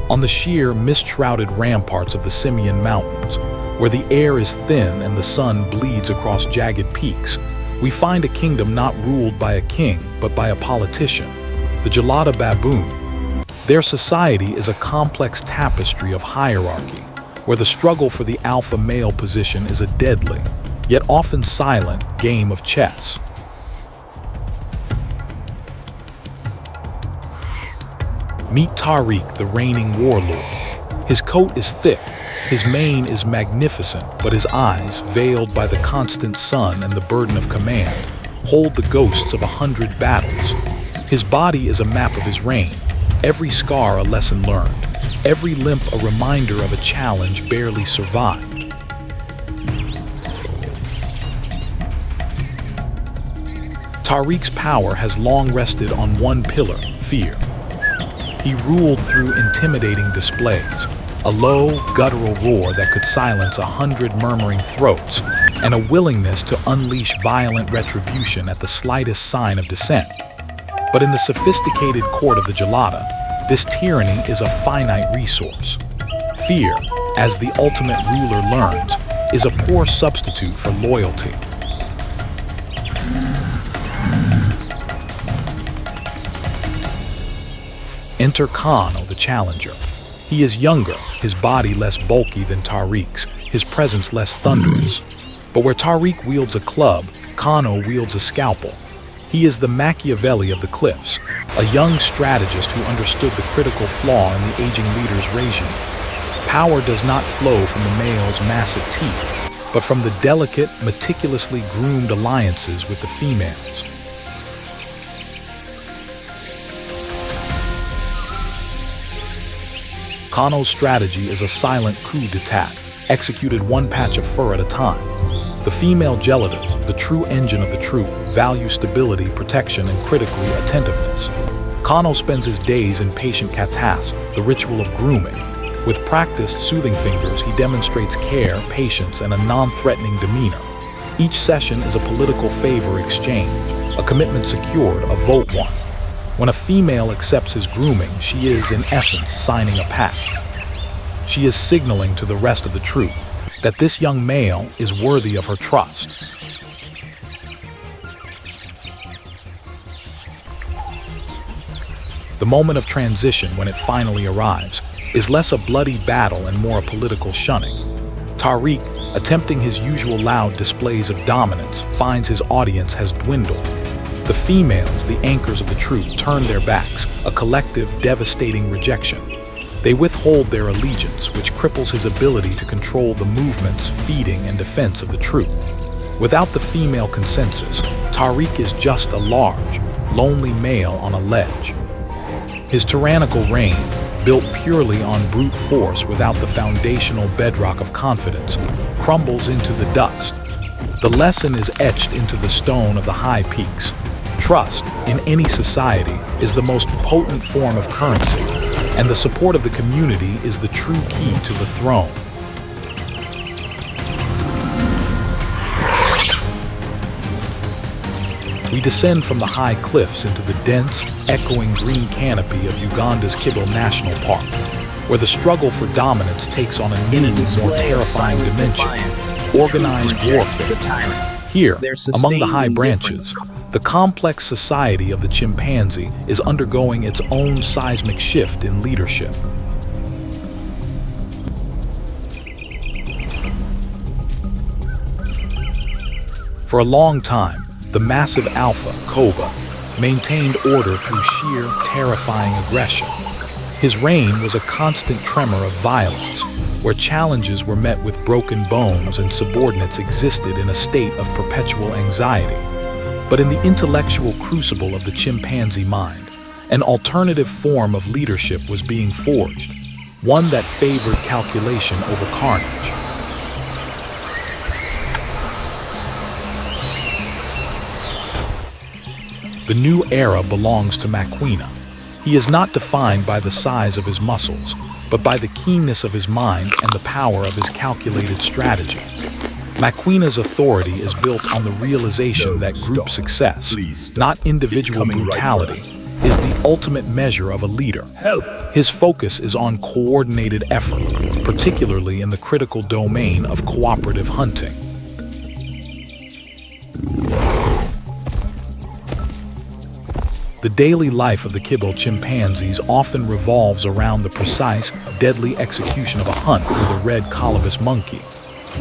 On the sheer, mist-shrouded ramparts of the Simien Mountains, where the air is thin and the sun bleeds across jagged peaks, we find a kingdom not ruled by a king, but by a politician, the Gelada Baboon. Their society is a complex tapestry of hierarchy, where the struggle for the alpha male position is a deadly, yet often silent, game of chess. Meet Tarique, the reigning warlord. His coat is thick, his mane is magnificent, but his eyes, veiled by the constant sun and the burden of command, hold the ghosts of 100 battles. His body is a map of his reign, every scar a lesson learned, every limp a reminder of a challenge barely survived. Tarique's power has long rested on one pillar, fear. He ruled through intimidating displays, a low, guttural roar that could silence 100 murmuring throats, and a willingness to unleash violent retribution at the slightest sign of dissent. But in the sophisticated court of the Gelada, this tyranny is a finite resource. Fear, as the ultimate ruler learns, is a poor substitute for loyalty. Enter Cano, the challenger. He is younger, his body less bulky than Tarique's, his presence less thunderous. But where Tarique wields a club, Cano wields a scalpel. He is the Machiavelli of the cliffs, a young strategist who understood the critical flaw in the aging leader's regime. Power does not flow from the male's massive teeth, but from the delicate, meticulously groomed alliances with the females. Cano's strategy is a silent coup d'etat, executed one patch of fur at a time. The female Geladas, the true engine of the troop, value stability, protection, and critically attentiveness. Cano spends his days in patient katas, the ritual of grooming. With practiced soothing fingers, he demonstrates care, patience, and a non-threatening demeanor. Each session is a political favor exchange, a commitment secured, a vote won. When a female accepts his grooming, she is, in essence, signing a pact. She is signaling to the rest of the troop that this young male is worthy of her trust. The moment of transition, when it finally arrives, is less a bloody battle and more a political shunning. Tarique, attempting his usual loud displays of dominance, finds his audience has dwindled. The females, the anchors of the troop, turn their backs, a collective, devastating rejection. They withhold their allegiance, which cripples his ability to control the movements, feeding, and defense of the troop. Without the female consensus, Tarique is just a large, lonely male on a ledge. His tyrannical reign, built purely on brute force without the foundational bedrock of confidence, crumbles into the dust. The lesson is etched into the stone of the high peaks. Trust, in any society, is the most potent form of currency, and the support of the community is the true key to the throne. We descend from the high cliffs into the dense, echoing green canopy of Uganda's Kibale National Park, where the struggle for dominance takes on a new, more terrifying dimension: organized warfare. Here, among the high branches, the complex society of the chimpanzee is undergoing its own seismic shift in leadership. For a long time, the massive alpha, Koba, maintained order through sheer, terrifying aggression. His reign was a constant tremor of violence, where challenges were met with broken bones and subordinates existed in a state of perpetual anxiety. But in the intellectual crucible of the chimpanzee mind, an alternative form of leadership was being forged, one that favored calculation over carnage. The new era belongs to Maquina. He is not defined by the size of his muscles, but by the keenness of his mind and the power of his calculated strategy. Maquina's authority is built on the realization that group success, not individual brutality, is the ultimate measure of a leader. His focus is on coordinated effort, particularly in the critical domain of cooperative hunting. The daily life of the Kibale chimpanzees often revolves around the precise, deadly execution of a hunt for the red colobus monkey.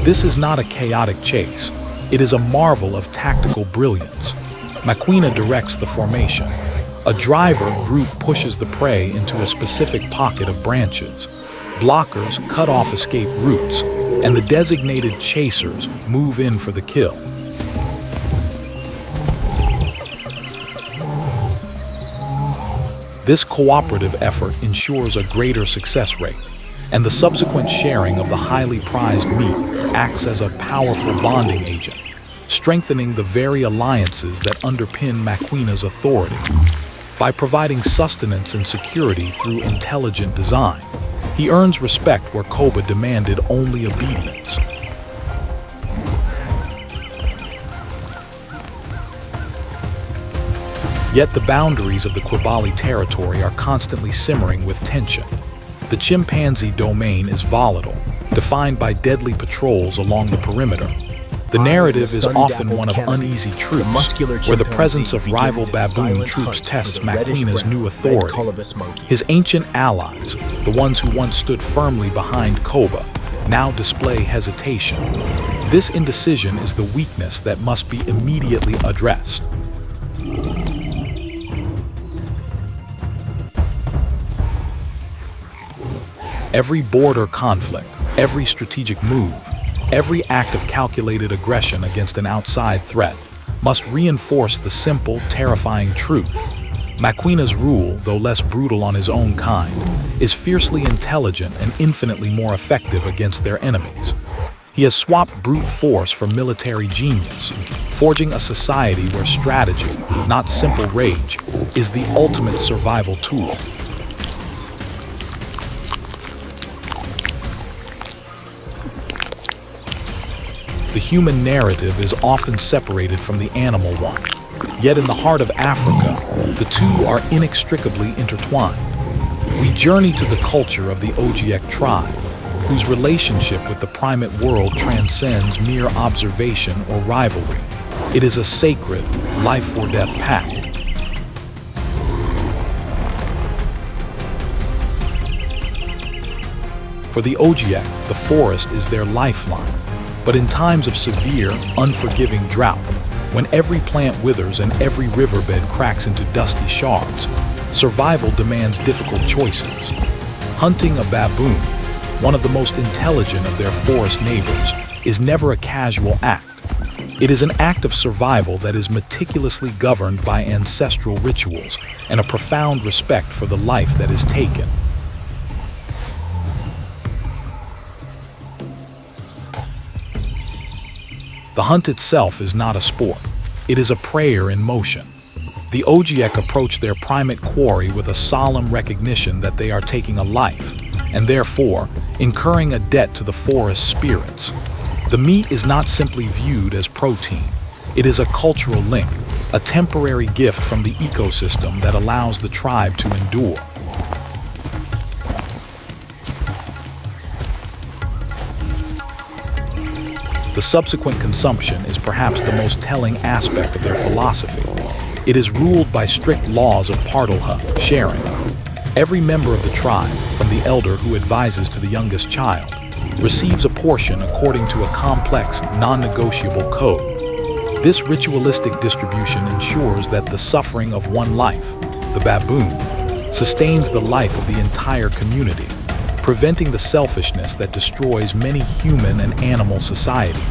This is not a chaotic chase. It is a marvel of tactical brilliance. Machiavellian directs the formation. A driver group pushes the prey into a specific pocket of branches. Blockers cut off escape routes, and the designated chasers move in for the kill. This cooperative effort ensures a greater success rate, and the subsequent sharing of the highly prized meat acts as a powerful bonding agent, strengthening the very alliances that underpin Machiavellian's authority. By providing sustenance and security through intelligent design, he earns respect where Koba demanded only obedience. Yet the boundaries of the Kibale territory are constantly simmering with tension. The chimpanzee domain is volatile, defined by deadly patrols along the perimeter. The narrative is often one of uneasy truths, where the presence of rival baboon troops tests Machiavellian's new authority. His ancient allies, the ones who once stood firmly behind Koba, now display hesitation. This indecision is the weakness that must be immediately addressed. Every border conflict, every strategic move, every act of calculated aggression against an outside threat must reinforce the simple, terrifying truth. Machiavellian's rule, though less brutal on his own kind, is fiercely intelligent and infinitely more effective against their enemies. He has swapped brute force for military genius, forging a society where strategy, not simple rage, is the ultimate survival tool. The human narrative is often separated from the animal one. Yet in the heart of Africa, the two are inextricably intertwined. We journey to the culture of the Ogieek tribe, whose relationship with the primate world transcends mere observation or rivalry. It is a sacred, life-or-death pact. For the Ogieek, the forest is their lifeline. But in times of severe, unforgiving drought, when every plant withers and every riverbed cracks into dusty shards, survival demands difficult choices. Hunting a baboon, one of the most intelligent of their forest neighbors, is never a casual act. It is an act of survival that is meticulously governed by ancestral rituals and a profound respect for the life that is taken. The hunt itself is not a sport. It is a prayer in motion. The Ogieek approach their primate quarry with a solemn recognition that they are taking a life, and therefore incurring a debt to the forest spirits. The meat is not simply viewed as protein. It is a cultural link, a temporary gift from the ecosystem that allows the tribe to endure. The subsequent consumption is perhaps the most telling aspect of their philosophy. It is ruled by strict laws of partilha, sharing. Every member of the tribe, from the elder who advises to the youngest child, receives a portion according to a complex, non-negotiable code. This ritualistic distribution ensures that the suffering of one life, the baboon, sustains the life of the entire community, preventing the selfishness that destroys many human and animal societies.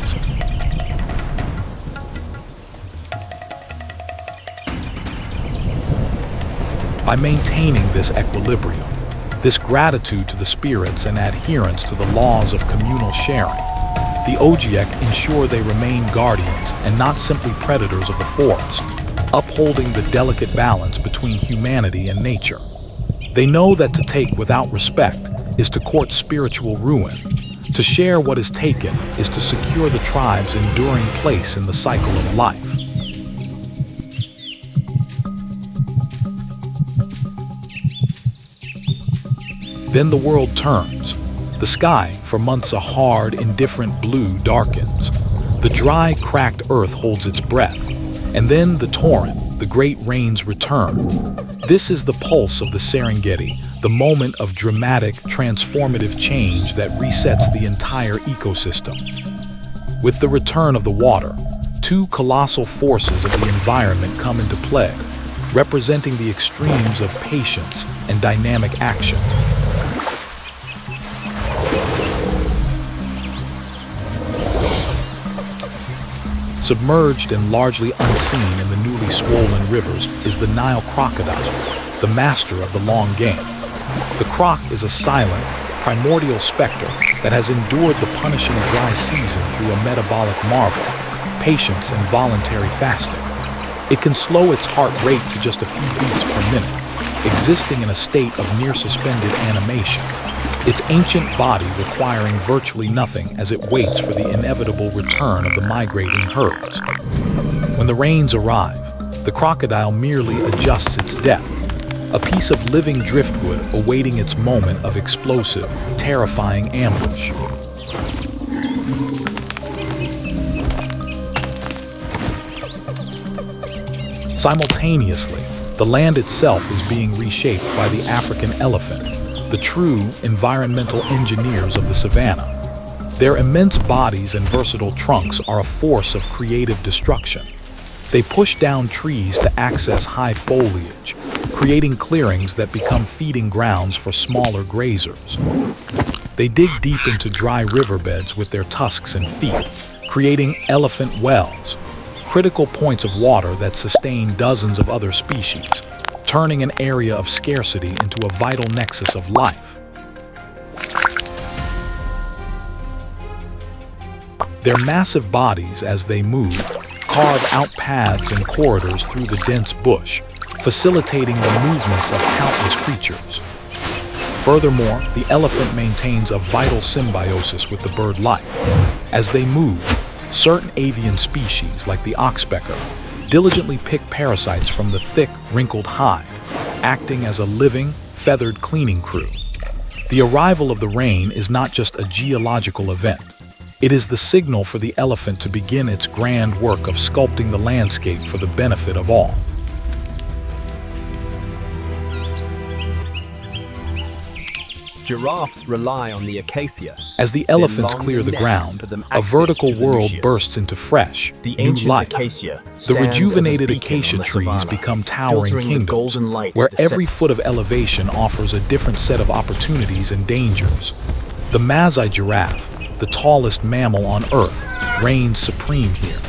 By maintaining this equilibrium, this gratitude to the spirits and adherence to the laws of communal sharing, the Ogieek ensure they remain guardians and not simply predators of the forest, upholding the delicate balance between humanity and nature. They know that to take without respect is to court spiritual ruin. To share what is taken is to secure the tribe's enduring place in the cycle of life. Then the world turns. The sky, for months a hard, indifferent blue, darkens. The dry, cracked earth holds its breath. And then the torrent, the great rains return. This is the pulse of the Serengeti, the moment of dramatic, transformative change that resets the entire ecosystem. With the return of the water, two colossal forces of the environment come into play, representing the extremes of patience and dynamic action. Submerged and largely unseen in the newly swollen rivers is the Nile crocodile, the master of the long game. The croc is a silent, primordial specter that has endured the punishing dry season through a metabolic marvel, patience and voluntary fasting. It can slow its heart rate to just a few beats per minute, existing in a state of near-suspended animation, its ancient body requiring virtually nothing as it waits for the inevitable return of the migrating herds. When the rains arrive, the crocodile merely adjusts its depth, a piece of living driftwood awaiting its moment of explosive, terrifying ambush. Simultaneously, the land itself is being reshaped by the African elephant, the true environmental engineers of the savannah. Their immense bodies and versatile trunks are a force of creative destruction. They push down trees to access high foliage, creating clearings that become feeding grounds for smaller grazers. They dig deep into dry riverbeds with their tusks and feet, creating elephant wells, critical points of water that sustain dozens of other species, turning an area of scarcity into a vital nexus of life. Their massive bodies, as they move, carve out paths and corridors through the dense bush, facilitating the movements of countless creatures. Furthermore, the elephant maintains a vital symbiosis with the bird life. As they move, certain avian species, like the oxpecker, diligently pick parasites from the thick, wrinkled hide, acting as a living, feathered cleaning crew. The arrival of the rain is not just a geological event. It is the signal for the elephant to begin its grand work of sculpting the landscape for the benefit of all. Giraffes rely on the acacia. As the elephants clear the ground, a vertical world bursts into fresh, new life. The rejuvenated acacia trees become towering kingdoms, where every foot of elevation offers a different set of opportunities and dangers. The Masai giraffe, the tallest mammal on Earth, reigns supreme here.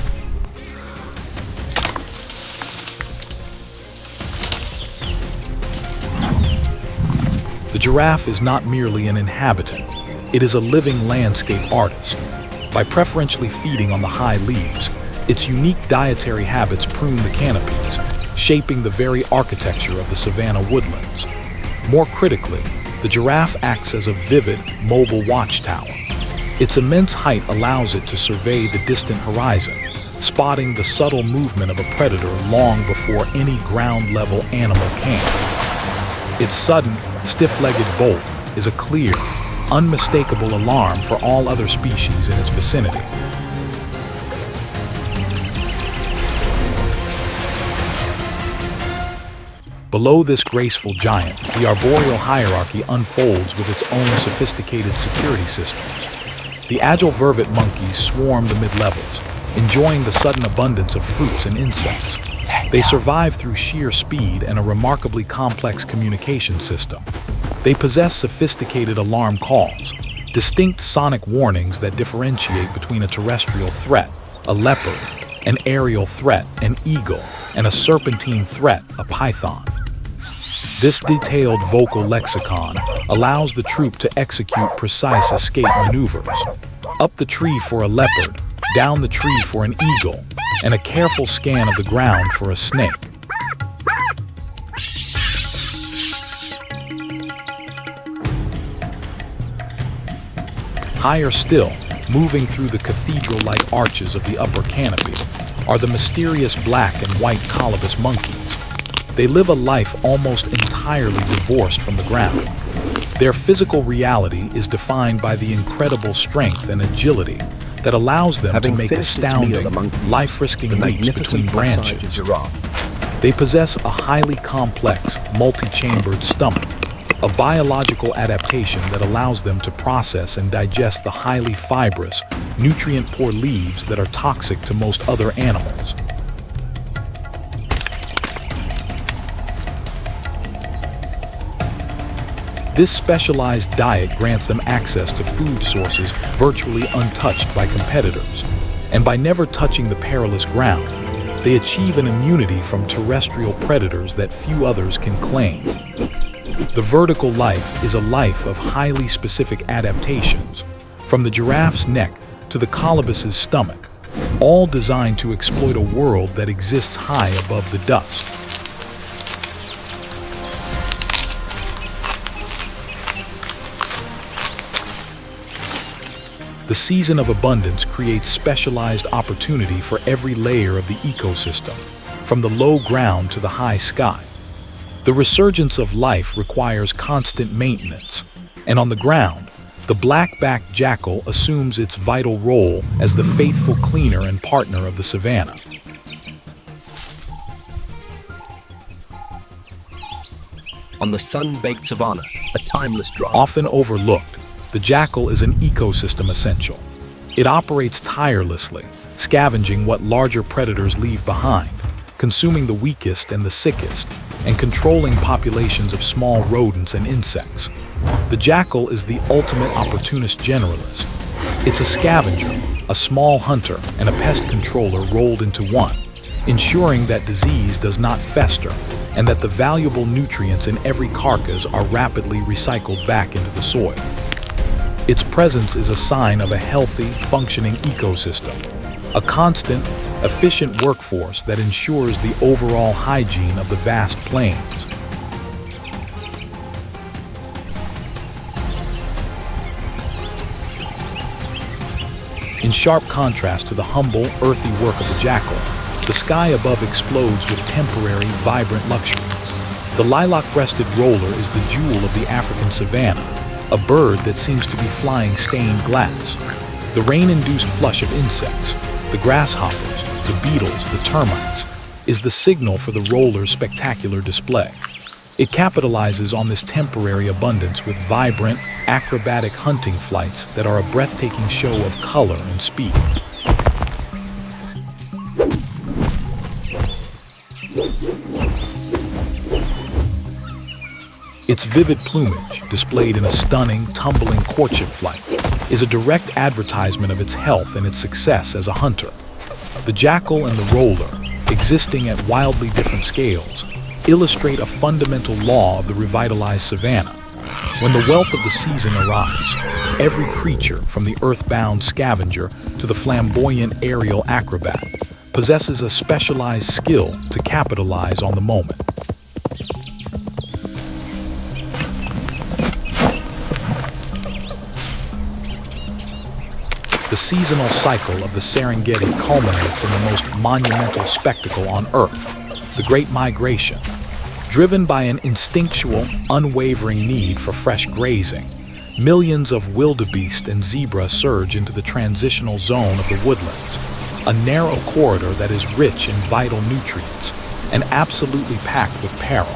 The giraffe is not merely an inhabitant, it is a living landscape artist. By preferentially feeding on the high leaves, its unique dietary habits prune the canopies, shaping the very architecture of the savanna woodlands. More critically, the giraffe acts as a vivid, mobile watchtower. Its immense height allows it to survey the distant horizon, spotting the subtle movement of a predator long before any ground-level animal can. Its sudden, stiff-legged bolt is a clear, unmistakable alarm for all other species in its vicinity. Below this graceful giant, the arboreal hierarchy unfolds with its own sophisticated security systems. The agile vervet monkeys swarm the mid-levels, enjoying the sudden abundance of fruits and insects. They survive through sheer speed and a remarkably complex communication system. They possess sophisticated alarm calls, distinct sonic warnings that differentiate between a terrestrial threat, a leopard, an aerial threat, an eagle, and a serpentine threat, a python. This detailed vocal lexicon allows the troop to execute precise escape maneuvers. Up the tree for a leopard, down the tree for an eagle, and a careful scan of the ground for a snake. Higher still, moving through the cathedral-like arches of the upper canopy, are the mysterious black and white colobus monkeys. They live a life almost entirely divorced from the ground. Their physical reality is defined by the incredible strength and agility that allows them to make astounding, life-risking leaps between branches. They possess a highly complex, multi-chambered stomach, a biological adaptation that allows them to process and digest the highly fibrous, nutrient-poor leaves that are toxic to most other animals. This specialized diet grants them access to food sources virtually untouched by competitors, and by never touching the perilous ground, they achieve an immunity from terrestrial predators that few others can claim. The vertical life is a life of highly specific adaptations, from the giraffe's neck to the colobus's stomach, all designed to exploit a world that exists high above the dust. The season of abundance creates specialized opportunity for every layer of the ecosystem, from the low ground to the high sky. The resurgence of life requires constant maintenance, and on the ground, the black-backed jackal assumes its vital role as the faithful cleaner and partner of the savanna. On the sun-baked savanna, a timeless drive. Often overlooked, the jackal is an ecosystem essential. It operates tirelessly, scavenging what larger predators leave behind, consuming the weakest and the sickest, and controlling populations of small rodents and insects. The jackal is the ultimate opportunist generalist. It's a scavenger, a small hunter, and a pest controller rolled into one, ensuring that disease does not fester and that the valuable nutrients in every carcass are rapidly recycled back into the soil. Its presence is a sign of a healthy, functioning ecosystem, a constant, efficient workforce that ensures the overall hygiene of the vast plains. In sharp contrast to the humble, earthy work of the jackal, the sky above explodes with temporary, vibrant luxury. The lilac-breasted roller is the jewel of the African savanna, a bird that seems to be flying stained glass. The rain-induced flush of insects, the grasshoppers, the beetles, the termites, is the signal for the roller's spectacular display. It capitalizes on this temporary abundance with vibrant, acrobatic hunting flights that are a breathtaking show of color and speed. Its vivid plumage, displayed in a stunning, tumbling courtship flight, is a direct advertisement of its health and its success as a hunter. The jackal and the roller, existing at wildly different scales, illustrate a fundamental law of the revitalized savanna. When the wealth of the season arrives, every creature, from the earthbound scavenger to the flamboyant aerial acrobat, possesses a specialized skill to capitalize on the moment. The seasonal cycle of the Serengeti culminates in the most monumental spectacle on Earth, the Great Migration. Driven by an instinctual, unwavering need for fresh grazing, millions of wildebeest and zebra surge into the transitional zone of the woodlands, a narrow corridor that is rich in vital nutrients and absolutely packed with peril.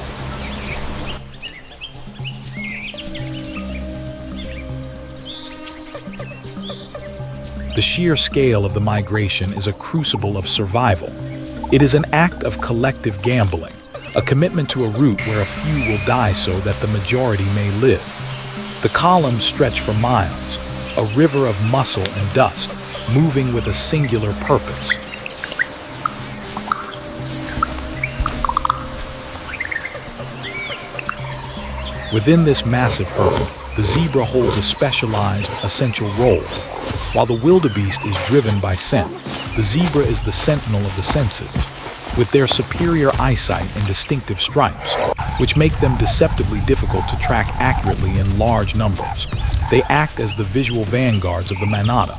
The sheer scale of the migration is a crucible of survival. It is an act of collective gambling, a commitment to a route where a few will die so that the majority may live. The columns stretch for miles, a river of muscle and dust, moving with a singular purpose. Within this massive herd, the zebra holds a specialized, essential role. While the wildebeest is driven by scent, the zebra is the sentinel of the senses. With their superior eyesight and distinctive stripes, which make them deceptively difficult to track accurately in large numbers, they act as the visual vanguards of the manada.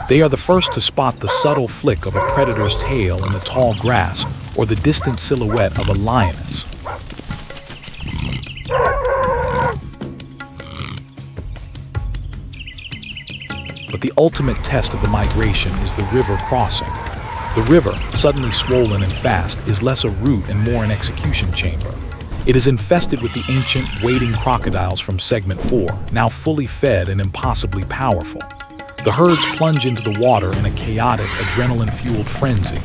They are the first to spot the subtle flick of a predator's tail in the tall grass or the distant silhouette of a lioness. the ultimate test of the migration is the river crossing. The river, suddenly swollen and fast, is less a route and more an execution chamber. It is infested with the ancient, wading crocodiles from Segment 4, now fully fed and impossibly powerful. The herds plunge into the water in a chaotic, adrenaline-fueled frenzy.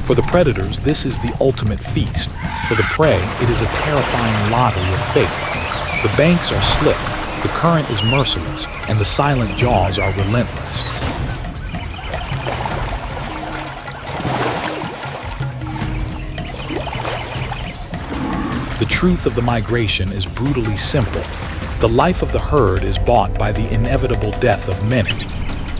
For the predators, this is the ultimate feast. For the prey, it is a terrifying lottery of fate. The banks are slick, the current is merciless, and the silent jaws are relentless. The truth of the migration is brutally simple. The life of the herd is bought by the inevitable death of many.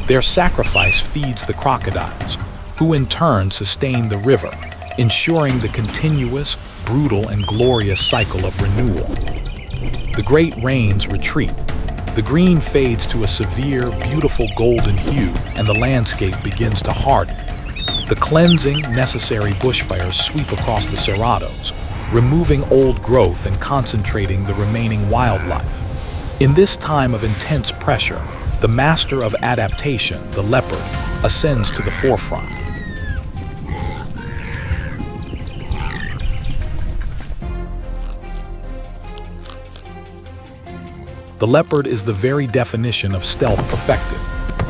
Their sacrifice feeds the crocodiles, who in turn sustain the river, ensuring the continuous, brutal, and glorious cycle of renewal. The great rains retreat. The green fades to a severe, beautiful golden hue, and the landscape begins to harden. The cleansing, necessary bushfires sweep across the cerrados, removing old growth and concentrating the remaining wildlife. In this time of intense pressure, the master of adaptation, the leopard, ascends to the forefront. The leopard is the very definition of stealth perfected.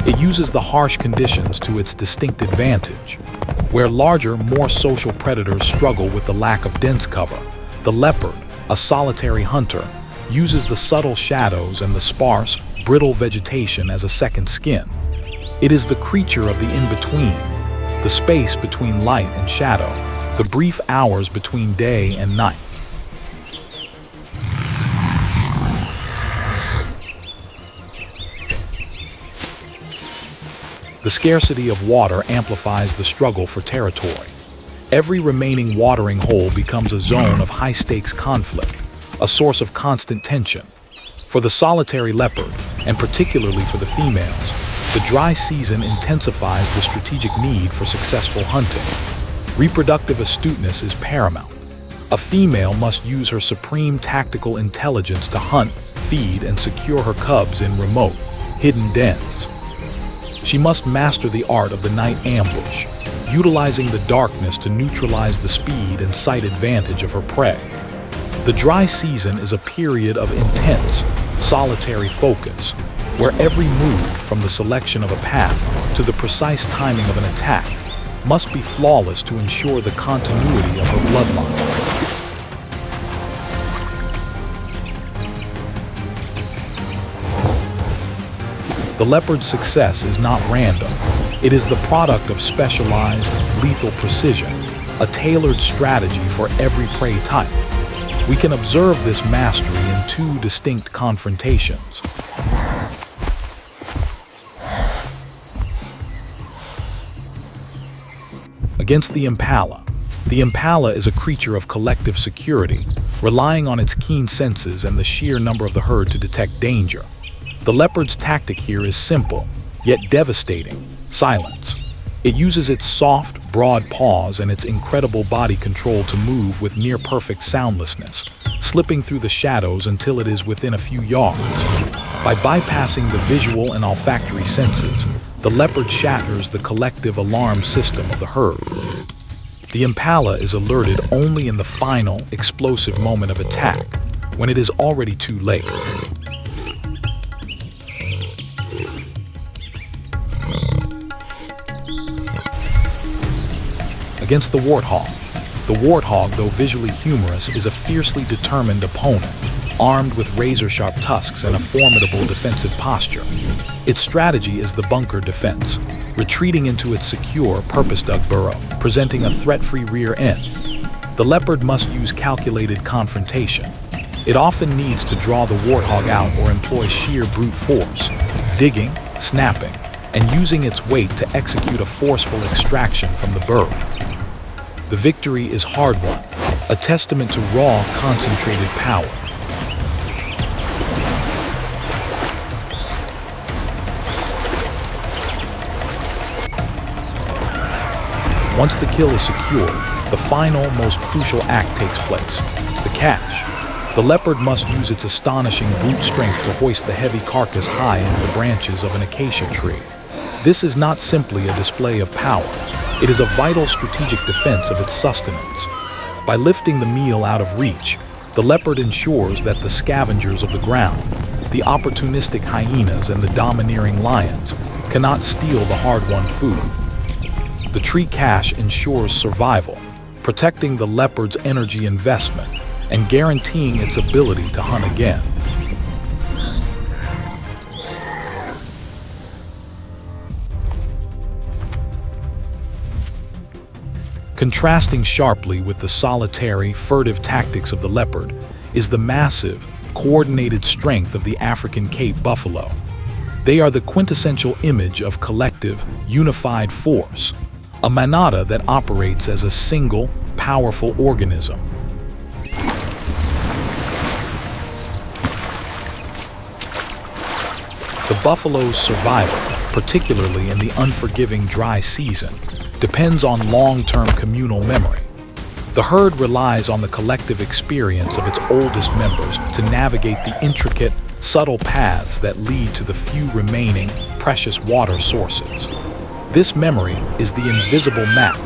It uses the harsh conditions to its distinct advantage. Where larger, more social predators struggle with the lack of dense cover, the leopard, a solitary hunter, uses the subtle shadows and the sparse, brittle vegetation as a second skin. It is the creature of the in-between, the space between light and shadow, the brief hours between day and night. The scarcity of water amplifies the struggle for territory. Every remaining watering hole becomes a zone of high-stakes conflict, a source of constant tension. For the solitary leopard, and particularly for the females, the dry season intensifies the strategic need for successful hunting. Reproductive astuteness is paramount. A female must use her supreme tactical intelligence to hunt, feed, and secure her cubs in remote, hidden dens. She must master the art of the night ambush, utilizing the darkness to neutralize the speed and sight advantage of her prey. The dry season is a period of intense, solitary focus, where every move, from the selection of a path to the precise timing of an attack, must be flawless to ensure the continuity of her bloodline. The leopard's success is not random. It is the product of specialized, lethal precision, a tailored strategy for every prey type. We can observe this mastery in two distinct confrontations. Against the impala. The impala is a creature of collective security, relying on its keen senses and the sheer number of the herd to detect danger. The leopard's tactic here is simple, yet devastating: silence. It uses its soft, broad paws and its incredible body control to move with near-perfect soundlessness, slipping through the shadows until it is within a few yards. By bypassing the visual and olfactory senses, the leopard shatters the collective alarm system of the herd. The impala is alerted only in the final, explosive moment of attack, when it is already too late. Against the warthog. The warthog, though visually humorous, is a fiercely determined opponent, armed with razor-sharp tusks and a formidable defensive posture. Its strategy is the bunker defense, retreating into its secure, purpose-dug burrow, presenting a threat-free rear end. The leopard must use calculated confrontation. It often needs to draw the warthog out or employ sheer brute force, digging, snapping, and using its weight to execute a forceful extraction from the burrow. The victory is hard-won, a testament to raw, concentrated power. Once the kill is secured, the final, most crucial act takes place: the catch. The leopard must use its astonishing brute strength to hoist the heavy carcass high into the branches of an acacia tree. This is not simply a display of power. It is a vital strategic defense of its sustenance. By lifting the meal out of reach, the leopard ensures that the scavengers of the ground, the opportunistic hyenas and the domineering lions, cannot steal the hard-won food. The tree cache ensures survival, protecting the leopard's energy investment and guaranteeing its ability to hunt again. Contrasting sharply with the solitary, furtive tactics of the leopard is the massive, coordinated strength of the African Cape buffalo. They are the quintessential image of collective, unified force, a manada that operates as a single, powerful organism. The buffalo's survival, particularly in the unforgiving dry season, depends on long-term communal memory. The herd relies on the collective experience of its oldest members to navigate the intricate, subtle paths that lead to the few remaining precious water sources. This memory is the invisible map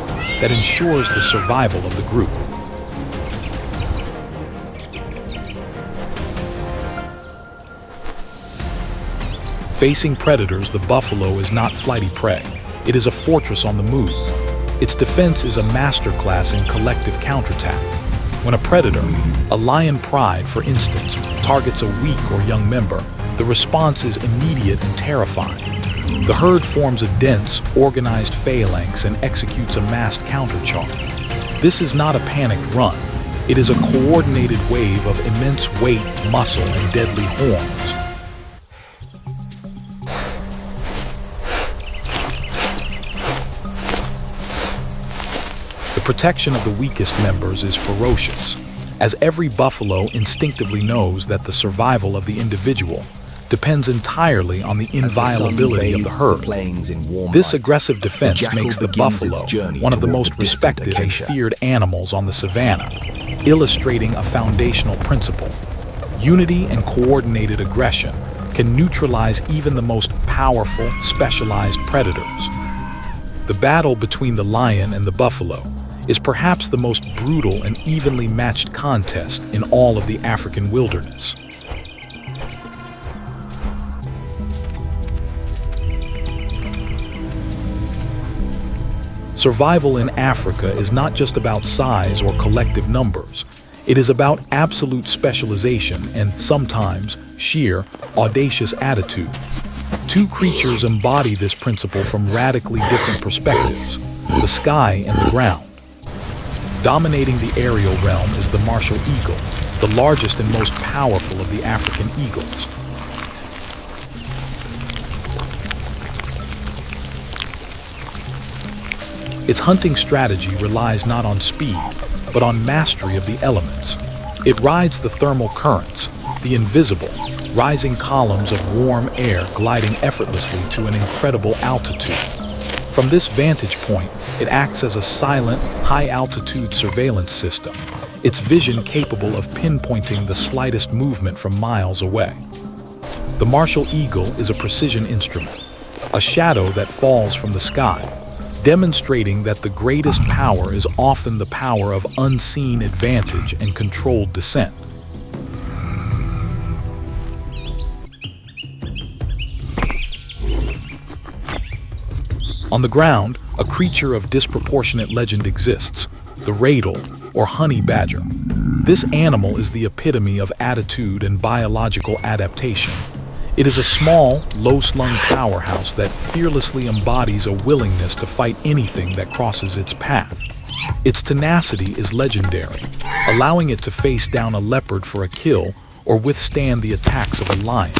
that ensures the survival of the group. Facing predators, the buffalo is not flighty prey. It is a fortress on the move. Its defense is a masterclass in collective counterattack. When a predator, a lion pride for instance, targets a weak or young member, the response is immediate and terrifying. The herd forms a dense, organized phalanx and executes a massed countercharge. This is not a panicked run. It is a coordinated wave of immense weight, muscle, and deadly horns. The protection of the weakest members is ferocious, as every buffalo instinctively knows that the survival of the individual depends entirely on the inviolability of the herd. This aggressive defense makes the buffalo one of the most respected and feared animals on the savannah, illustrating a foundational principle. Unity and coordinated aggression can neutralize even the most powerful, specialized predators. The battle between the lion and the buffalo is perhaps the most brutal and evenly matched contest in all of the African wilderness. Survival in Africa is not just about size or collective numbers. It is about absolute specialization and sometimes sheer, audacious attitude. Two creatures embody this principle from radically different perspectives: the sky and the ground. Dominating the aerial realm is the martial eagle, the largest and most powerful of the African eagles. Its hunting strategy relies not on speed, but on mastery of the elements. It rides the thermal currents, the invisible, rising columns of warm air gliding effortlessly to an incredible altitude. From this vantage point, it acts as a silent, high-altitude surveillance system, its vision capable of pinpointing the slightest movement from miles away. The martial eagle is a precision instrument, a shadow that falls from the sky, demonstrating that the greatest power is often the power of unseen advantage and controlled descent. On the ground, a creature of disproportionate legend exists, the radle, or honey badger. This animal is the epitome of attitude and biological adaptation. It is a small, low-slung powerhouse that fearlessly embodies a willingness to fight anything that crosses its path. Its tenacity is legendary, allowing it to face down a leopard for a kill or withstand the attacks of a lion.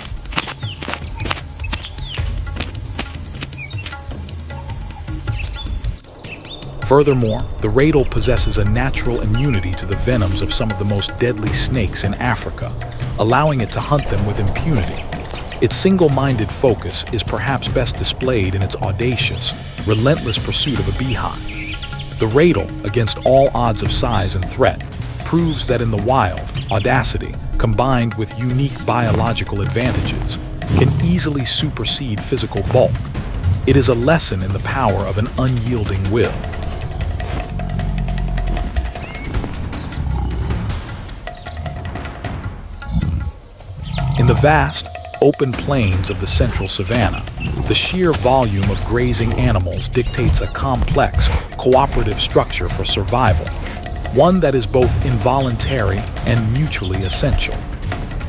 Furthermore, the radle possesses a natural immunity to the venoms of some of the most deadly snakes in Africa, allowing it to hunt them with impunity. Its single-minded focus is perhaps best displayed in its audacious, relentless pursuit of a beehive. The radle, against all odds of size and threat, proves that in the wild, audacity, combined with unique biological advantages, can easily supersede physical bulk. It is a lesson in the power of an unyielding will. In the vast, open plains of the central savanna, the sheer volume of grazing animals dictates a complex, cooperative structure for survival, one that is both involuntary and mutually essential.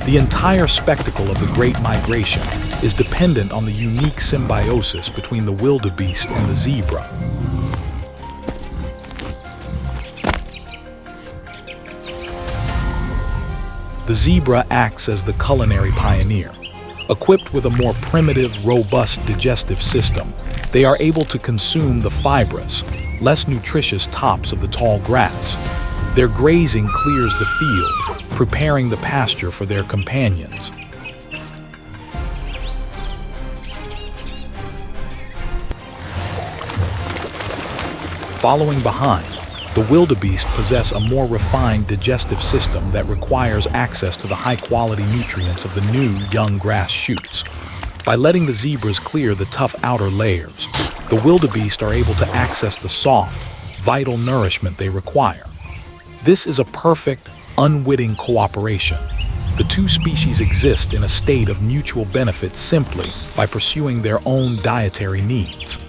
The entire spectacle of the Great Migration is dependent on the unique symbiosis between the wildebeest and the zebra. The zebra acts as the culinary pioneer. Equipped with a more primitive, robust digestive system, they are able to consume the fibrous, less nutritious tops of the tall grass. Their grazing clears the field, preparing the pasture for their companions. Following behind, the wildebeest possess a more refined digestive system that requires access to the high-quality nutrients of the new, young grass shoots. By letting the zebras clear the tough outer layers, the wildebeest are able to access the soft, vital nourishment they require. This is a perfect, unwitting cooperation. The two species exist in a state of mutual benefit simply by pursuing their own dietary needs.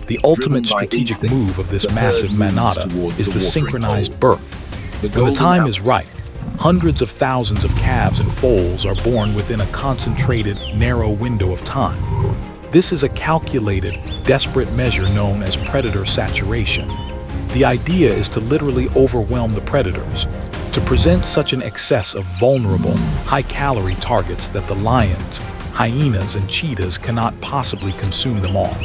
The ultimate strategic move of this massive manada is the synchronized birth. When the time is right, hundreds of thousands of calves and foals are born within a concentrated, narrow window of time. This is a calculated, desperate measure known as predator saturation. The idea is to literally overwhelm the predators, to present such an excess of vulnerable, high-calorie targets that the lions, hyenas, and cheetahs cannot possibly consume them all.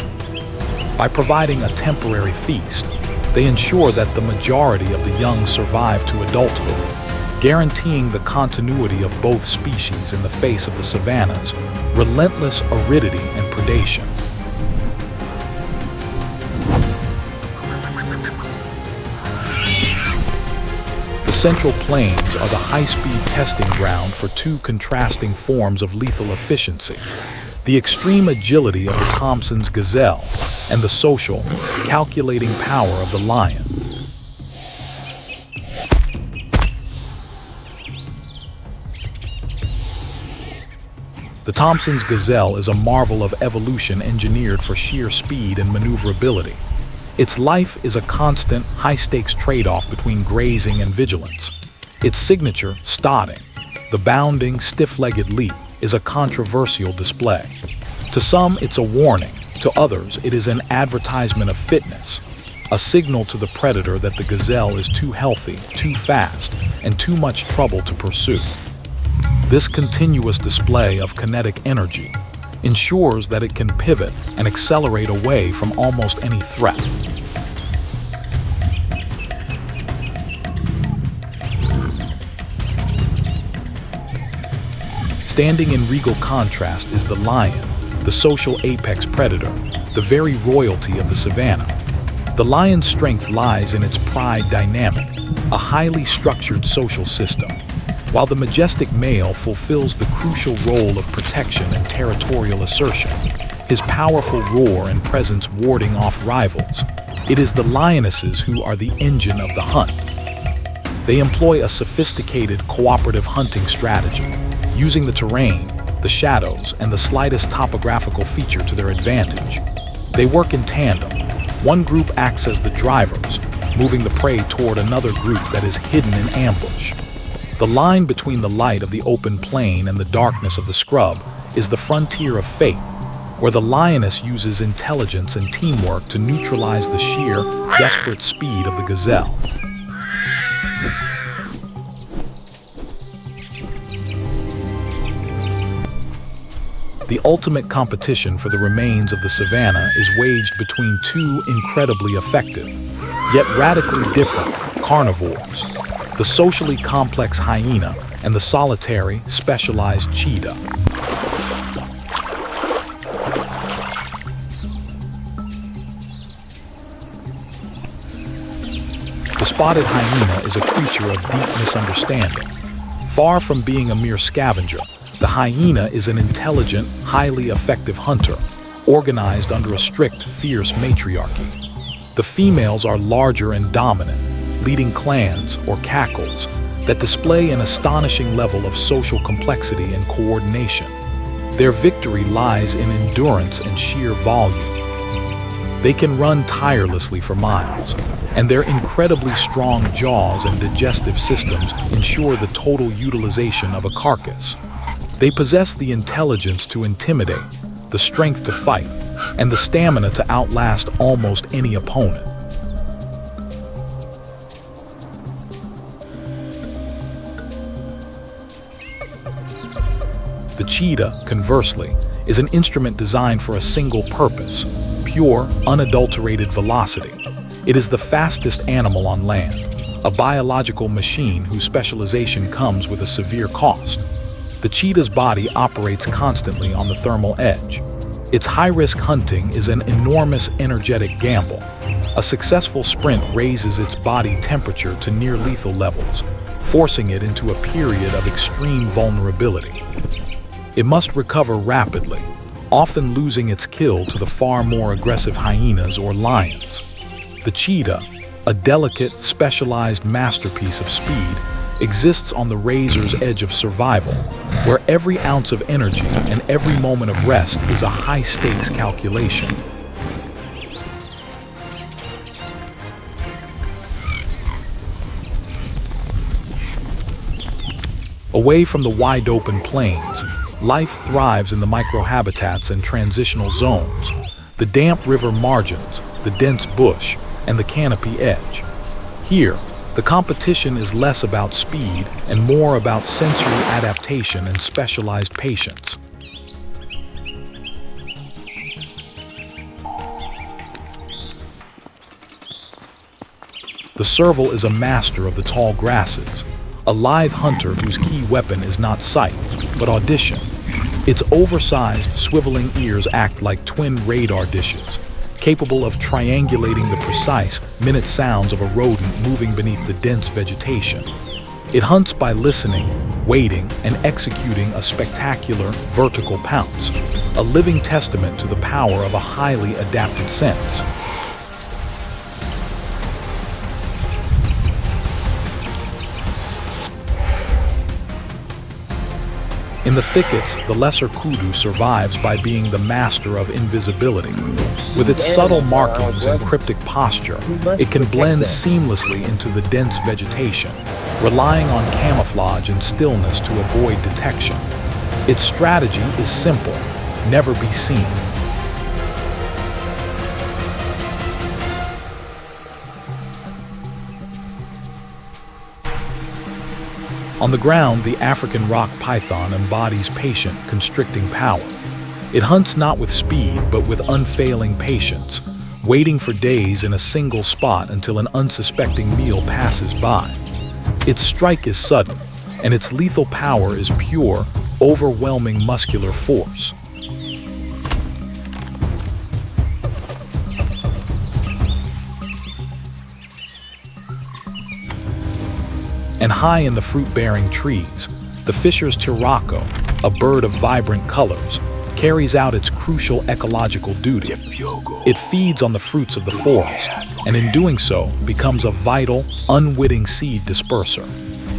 By providing a temporary feast, they ensure that the majority of the young survive to adulthood, guaranteeing the continuity of both species in the face of the savanna's relentless aridity and predation. The Central Plains are the high-speed testing ground for two contrasting forms of lethal efficiency: the extreme agility of the Thomson's Gazelle and the social, calculating power of the lion. The Thomson's Gazelle is a marvel of evolution engineered for sheer speed and maneuverability. Its life is a constant, high-stakes trade-off between grazing and vigilance. Its signature, stotting, the bounding, stiff-legged leap, is a controversial display. To some, it's a warning. To others, it is an advertisement of fitness, a signal to the predator that the gazelle is too healthy, too fast, and too much trouble to pursue. This continuous display of kinetic energy ensures that it can pivot and accelerate away from almost any threat. Standing in regal contrast is the lion, the social apex predator, the very royalty of the savanna. The lion's strength lies in its pride dynamic, a highly structured social system, while the majestic male fulfills the crucial role of protection and territorial assertion, his powerful roar and presence warding off rivals. It is the lionesses who are the engine of the hunt. They employ a sophisticated cooperative hunting strategy, using the terrain, the shadows, and the slightest topographical feature to their advantage. They work in tandem. One group acts as the drivers, moving the prey toward another group that is hidden in ambush. The line between the light of the open plain and the darkness of the scrub is the frontier of fate, where the lioness uses intelligence and teamwork to neutralize the sheer, desperate speed of the gazelle. The ultimate competition for the remains of the savanna is waged between two incredibly effective, yet radically different, carnivores: the socially complex hyena and the solitary, specialized cheetah. spotted hyena is a creature of deep misunderstanding. Far from being a mere scavenger, the hyena is an intelligent, highly effective hunter, organized under a strict, fierce matriarchy. The females are larger and dominant, leading clans, or cackles, that display an astonishing level of social complexity and coordination. Their victory lies in endurance and sheer volume. They can run tirelessly for miles, and their incredibly strong jaws and digestive systems ensure the total utilization of a carcass. They possess the intelligence to intimidate, the strength to fight, and the stamina to outlast almost any opponent. The cheetah, conversely, is an instrument designed for a single purpose: pure, unadulterated velocity. It is the fastest animal on land, a biological machine whose specialization comes with a severe cost. The cheetah's body operates constantly on the thermal edge. Its high-risk hunting is an enormous energetic gamble. A successful sprint raises its body temperature to near-lethal levels, forcing it into a period of extreme vulnerability. It must recover rapidly, often losing its kill to the far more aggressive hyenas or lions. The cheetah, a delicate, specialized masterpiece of speed, exists on the razor's edge of survival, where every ounce of energy and every moment of rest is a high-stakes calculation. Away from the wide-open plains, life thrives in the microhabitats and transitional zones, the damp river margins, the dense bush, and the canopy edge. Here, the competition is less about speed and more about sensory adaptation and specialized patience. The serval is a master of the tall grasses, a lithe hunter whose key weapon is not sight, but audition. Its oversized, swiveling ears act like twin radar dishes, capable of triangulating the precise, minute sounds of a rodent moving beneath the dense vegetation. It hunts by listening, waiting, and executing a spectacular, vertical pounce, a living testament to the power of a highly adapted sense. In the thickets, the lesser kudu survives by being the master of invisibility. With its subtle markings and cryptic posture, it can blend seamlessly into the dense vegetation, relying on camouflage and stillness to avoid detection. Its strategy is simple: never be seen. On the ground, the African rock python embodies patient, constricting power. It hunts not with speed, but with unfailing patience, waiting for days in a single spot until an unsuspecting meal passes by. Its strike is sudden, and its lethal power is pure, overwhelming muscular force. And high in the fruit-bearing trees, the fisher's Tarique, a bird of vibrant colors, carries out its crucial ecological duty. It feeds on the fruits of the forest, and in doing so, becomes a vital, unwitting seed disperser,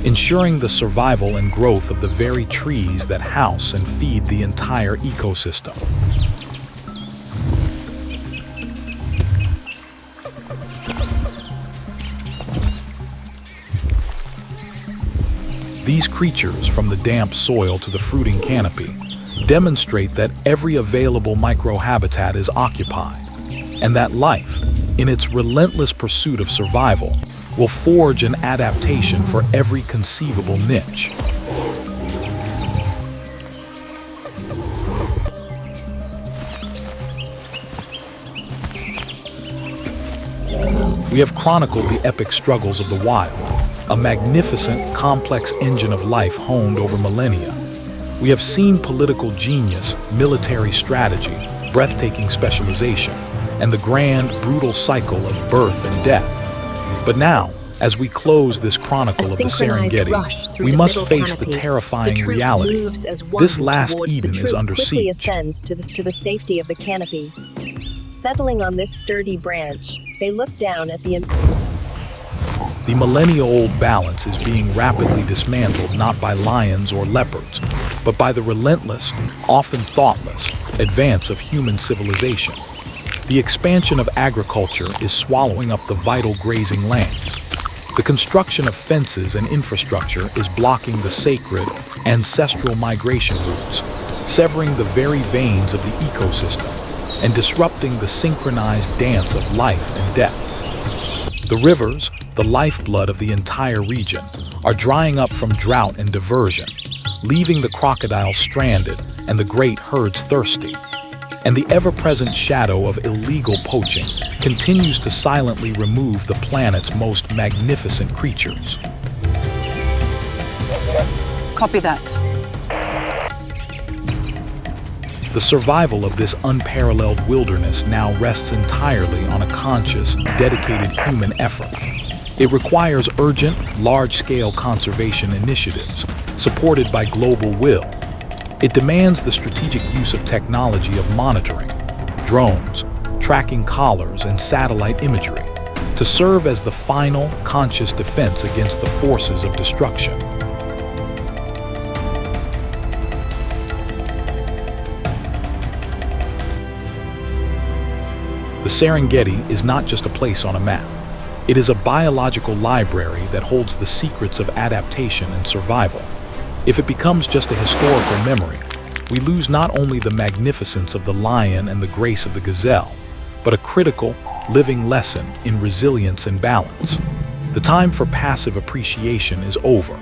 ensuring the survival and growth of the very trees that house and feed the entire ecosystem. These creatures, from the damp soil to the fruiting canopy, demonstrate that every available microhabitat is occupied, and that life, in its relentless pursuit of survival, will forge an adaptation for every conceivable niche. We have chronicled the epic struggles of the wild, a magnificent, complex engine of life honed over millennia. We have seen political genius, military strategy, breathtaking specialization, and the grand, brutal cycle of birth and death. But now, As we close this chronicle of the Serengeti, we must face the terrifying reality. This last Eden is under quickly siege. ascends to the safety of the canopy. Settling on this sturdy branch, they look down at the The millennia-old balance is being rapidly dismantled not by lions or leopards, but by the relentless, often thoughtless, advance of human civilization. The expansion of agriculture is swallowing up the vital grazing lands. The construction of fences and infrastructure is blocking the sacred, ancestral migration routes, severing the very veins of the ecosystem, and disrupting the synchronized dance of life and death. The rivers, the lifeblood of the entire region, are drying up from drought and diversion, leaving the crocodiles stranded and the great herds thirsty. And the ever-present shadow of illegal poaching continues to silently remove the planet's most magnificent creatures. Copy that. The survival of this unparalleled wilderness now rests entirely on a conscious, dedicated human effort. It requires urgent, large-scale conservation initiatives, supported by global will. It demands the strategic use of technology of monitoring, drones, tracking collars, and satellite imagery, to serve as the final, conscious defense against the forces of destruction. The Serengeti is not just a place on a map. It is a biological library that holds the secrets of adaptation and survival. If it becomes just a historical memory, we lose not only the magnificence of the lion and the grace of the gazelle, but a critical, living lesson in resilience and balance. The time for passive appreciation is over.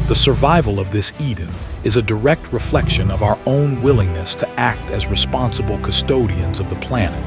The survival of this Eden is a direct reflection of our own willingness to act as responsible custodians of the planet.